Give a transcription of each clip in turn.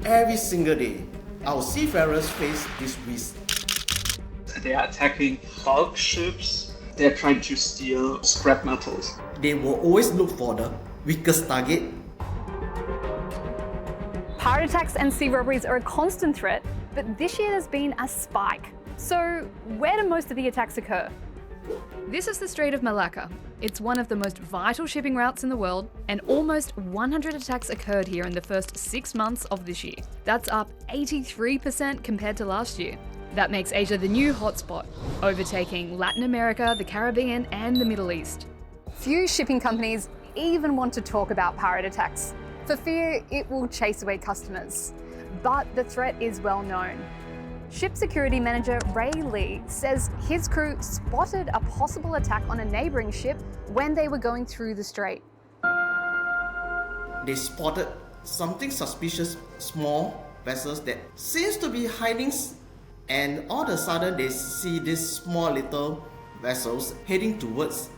Every single day, our seafarers face this risk. They are attacking bulk ships. They're trying to steal scrap metals. They will always look for the weakest target. Pirate attacks and sea robberies are a constant threat, but this year there's been a spike. So where do most of the attacks occur? This is the Strait of Malacca. It's one of the most vital shipping routes in the world, and almost 100 attacks occurred here in the first 6 months of this year. That's up 83% compared to last year. That makes Asia the new hotspot, overtaking Latin America, the Caribbean, and the Middle East. Few shipping companies even want to talk about pirate attacks, for fear it will chase away customers. But the threat is well known. Ship security manager Ray Lee says his crew spotted a possible attack on a neighbouring ship when they were going through the strait. They spotted something suspicious, small vessels that seems to be hiding, and all of a sudden they see these small little vessels heading towards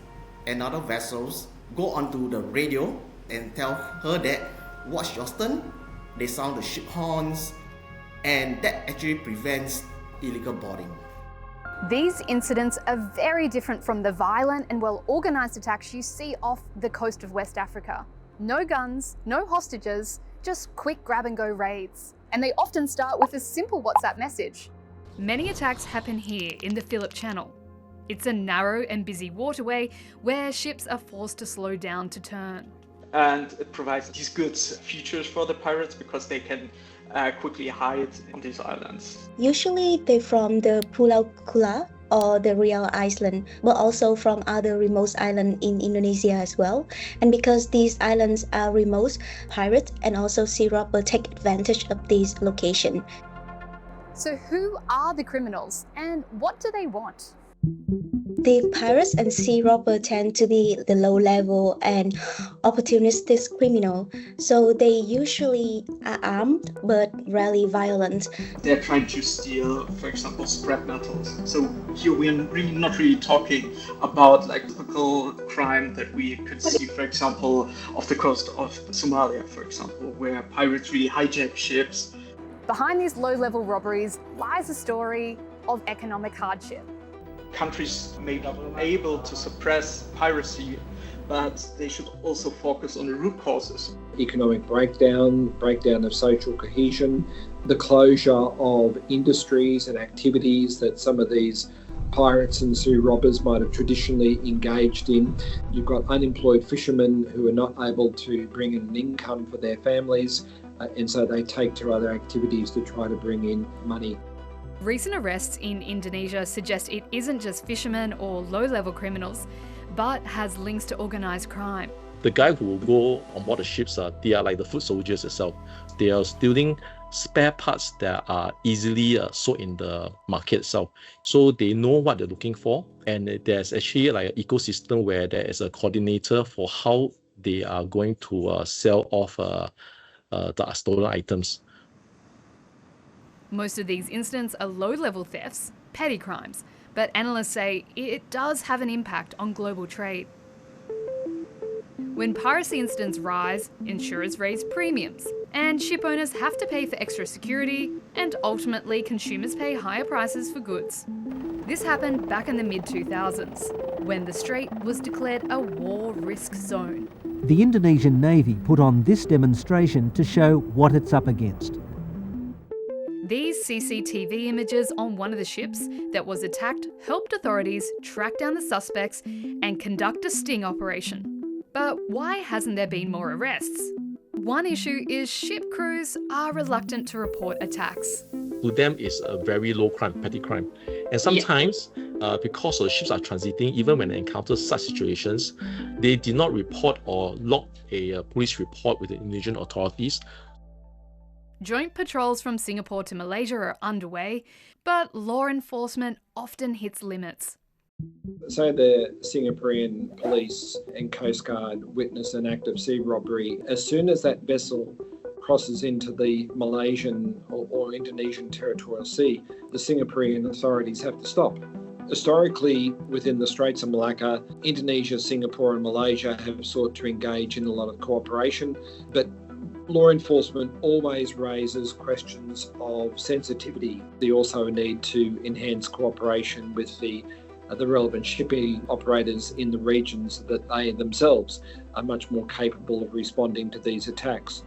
another vessels, go onto the radio and tell her that watch your stern. They sound the ship horns, and that actually prevents illegal boarding. These incidents are very different from the violent and well-organised attacks you see off the coast of West Africa. No guns, no hostages, just quick grab-and-go raids. And they often start with a simple WhatsApp message. Many attacks happen here in the Phillip Channel. It's a narrow and busy waterway where ships are forced to slow down to turn. And it provides these good features for the pirates because they can quickly hide on these islands. Usually they're from the Pulau Kula or the Real Island, but also from other remote islands in Indonesia as well. And because these islands are remote, pirates and also sea robbers take advantage of this location. So who are the criminals and what do they want? The pirates and sea robbers tend to be the low-level and opportunistic criminal, so they usually are armed but rarely violent. They're trying to steal, for example, scrap metals. So here we are really not really talking about like typical crime that we could see, for example, off the coast of Somalia, for example, where pirates really hijack ships. Behind these low-level robberies lies a story of economic hardship. Countries may not be able to suppress piracy, but they should also focus on the root causes. Economic breakdown of social cohesion, the closure of industries and activities that some of these pirates and sea robbers might have traditionally engaged in. You've got unemployed fishermen who are not able to bring in an income for their families, and so they take to other activities to try to bring in money. Recent arrests in Indonesia suggest it isn't just fishermen or low-level criminals, but has links to organised crime. The guy who will go on board the ships, they are like the foot soldiers itself. They are stealing spare parts that are easily sold in the market itself. So they know what they're looking for, and there's actually like an ecosystem where there is a coordinator for how they are going to sell off the stolen items. Most of these incidents are low-level thefts, petty crimes, but analysts say it does have an impact on global trade. When piracy incidents rise, insurers raise premiums, and ship owners have to pay for extra security, and ultimately consumers pay higher prices for goods. This happened back in the mid-2000s, when the Strait was declared a war risk zone. The Indonesian Navy put on this demonstration to show what it's up against. These CCTV images on one of the ships that was attacked helped authorities track down the suspects and conduct a sting operation. But why hasn't there been more arrests? One issue is ship crews are reluctant to report attacks. To them, it's a very low crime, petty crime. And sometimes, because the ships are transiting, even when they encounter such situations, they did not report or log a police report with the Indonesian authorities. Joint patrols from Singapore to Malaysia are underway, but law enforcement often hits limits. So the Singaporean police and Coast Guard witness an act of sea robbery. As soon as that vessel crosses into the Malaysian or Indonesian territorial sea, the Singaporean authorities have to stop. Historically, within the Straits of Malacca, Indonesia, Singapore and Malaysia have sought to engage in a lot of cooperation, but Law enforcement always raises questions of sensitivity. They also need to enhance cooperation with the relevant shipping operators in the regions that they themselves are much more capable of responding to these attacks.